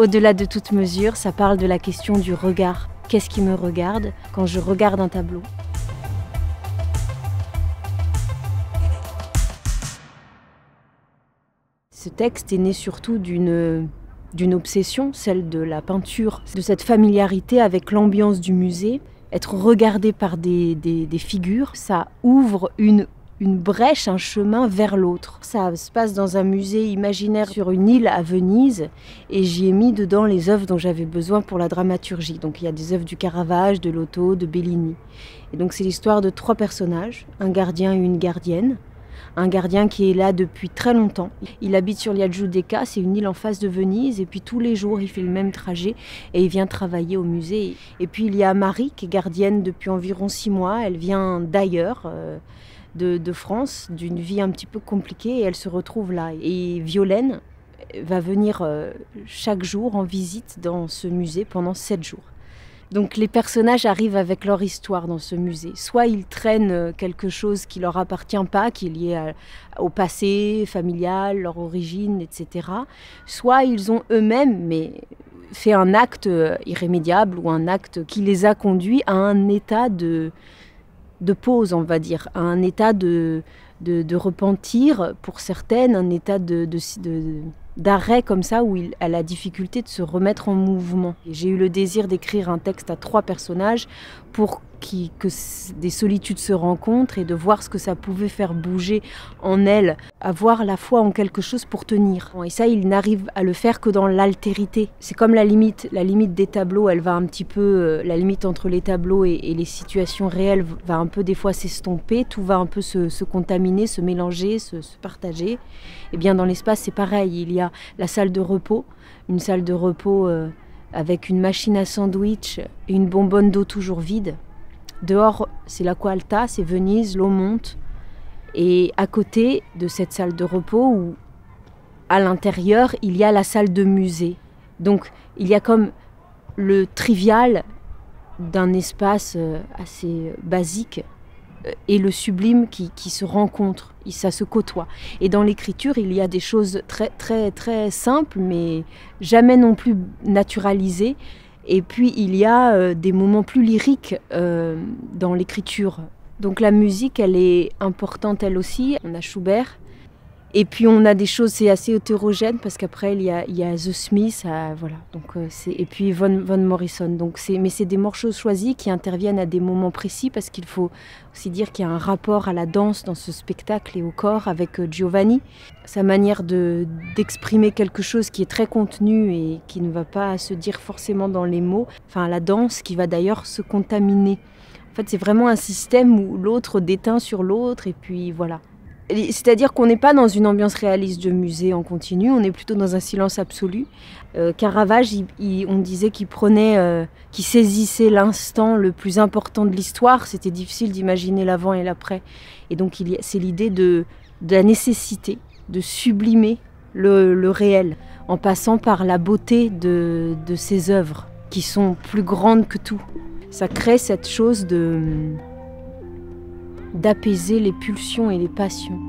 Au-delà de toute mesure, ça parle de la question du regard. Qu'est-ce qui me regarde quand je regarde un tableau ? Ce texte est né surtout d'une obsession, celle de la peinture, de cette familiarité avec l'ambiance du musée. Être regardé par des figures, ça ouvre une brèche, un chemin vers l'autre. Ça se passe dans un musée imaginaire sur une île à Venise et j'y ai mis dedans les œuvres dont j'avais besoin pour la dramaturgie. Donc il y a des œuvres du Caravage, de Lotto, de Bellini. Et donc c'est l'histoire de 3 personnages, un gardien et une gardienne. Un gardien qui est là depuis très longtemps. Il habite sur l'île Giudecca, c'est une île en face de Venise, et puis tous les jours il fait le même trajet et il vient travailler au musée. Et puis il y a Marie qui est gardienne depuis environ 6 mois, elle vient d'ailleurs, de France, d'une vie un petit peu compliquée, et elle se retrouve là. Et Violaine va venir chaque jour en visite dans ce musée pendant 7 jours. Donc les personnages arrivent avec leur histoire dans ce musée. Soit ils traînent quelque chose qui leur appartient pas, qui est lié au passé familial, leur origine, etc. Soit ils ont eux-mêmes fait un acte irrémédiable ou un acte qui les a conduits à un état de pause, on va dire, à un état de repentir pour certaines, un état d'arrêt comme ça où elle a la difficulté de se remettre en mouvement. J'ai eu le désir d'écrire un texte à 3 personnages pour que des solitudes se rencontrent et de voir ce que ça pouvait faire bouger en elles, avoir la foi en quelque chose pour tenir. Et ça, il n'arrive à le faire que dans l'altérité. C'est comme la limite des tableaux, elle va un petit peu, la limite entre les tableaux et les situations réelles va un peu des fois s'estomper, tout va un peu se contaminer, se mélanger, se partager. Et bien dans l'espace, c'est pareil, il y a la salle de repos, une salle de repos avec une machine à sandwich et une bonbonne d'eau toujours vide. Dehors, c'est l'Acqua Alta, c'est Venise, l'eau monte. Et à côté de cette salle de repos, ou à l'intérieur, il y a la salle de musée. Donc, il y a comme le trivial d'un espace assez basique et le sublime qui se rencontrent, ça se côtoie. Et dans l'écriture, il y a des choses très, très, très simples, mais jamais non plus naturalisées. Et puis il y a des moments plus lyriques dans l'écriture. Donc la musique, elle est importante elle aussi. On a Schubert. Et puis on a des choses, c'est assez hétérogène parce qu'après il y a The Smiths, voilà. Donc et puis Van Morrison. Donc mais c'est des morceaux choisis qui interviennent à des moments précis parce qu'il faut aussi dire qu'il y a un rapport à la danse dans ce spectacle et au corps avec Giovanni. Sa manière d'exprimer quelque chose qui est très contenu et qui ne va pas se dire forcément dans les mots. Enfin la danse qui va d'ailleurs se contaminer. En fait c'est vraiment un système où l'autre déteint sur l'autre et puis voilà. C'est-à-dire qu'on n'est pas dans une ambiance réaliste de musée en continu, on est plutôt dans un silence absolu. Caravage, on disait qu'il qu'il saisissait l'instant le plus important de l'histoire. C'était difficile d'imaginer l'avant et l'après. Et donc c'est l'idée de la nécessité de sublimer le réel en passant par la beauté de ses œuvres qui sont plus grandes que tout. Ça crée cette chose d'apaiser les pulsions et les passions.